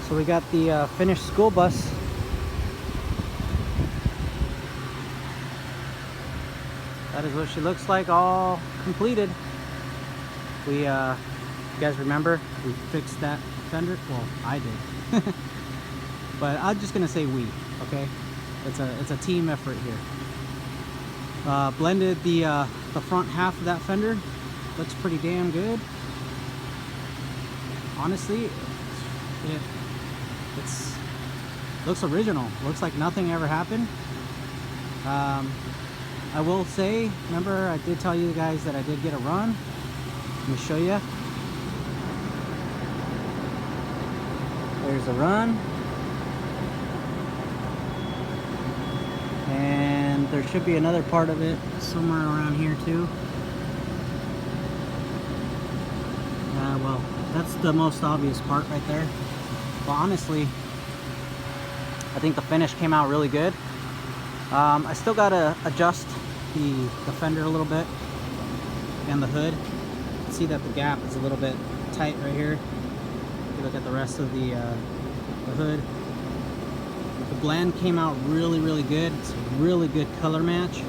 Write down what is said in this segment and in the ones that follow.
So we got the finished school bus. That is what she looks like, all completed. We, you guys remember, we fixed that fender? Well, I did. But I'm just gonna say we, okay? It's a team effort here. Blended the front half of that fender. Looks pretty damn good. Honestly, it's looks original. Looks like nothing ever happened. I will say, remember I did tell you guys that I did get a run. Let me show you. There's a run. And there should be another part of it somewhere around here too. Well, that's the most obvious part right there. But honestly, I think the finish came out really good. I still gotta adjust the fender a little bit and the hood. See that the gap is a little bit tight right here. If you look at the rest of the hood, the blend came out really good. It's a really good color match.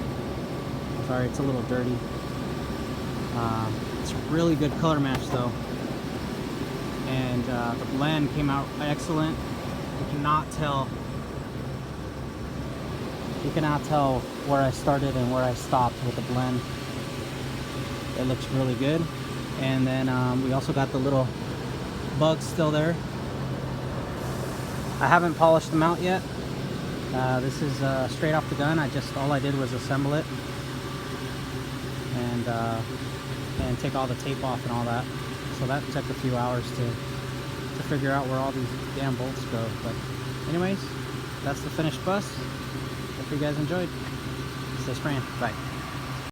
Sorry, it's a little dirty. It's a really good color match though, and the blend came out excellent. You cannot tell where I started and where I stopped with the blend. It looks really good. And then we also got the little bugs still there. I haven't polished them out yet. This is straight off the gun. All I did was assemble it and take all the tape off and all that. So that took a few hours to figure out where all these damn bolts go. But anyways, that's the finished bus. Hope you guys enjoyed. Stay spraying. Bye.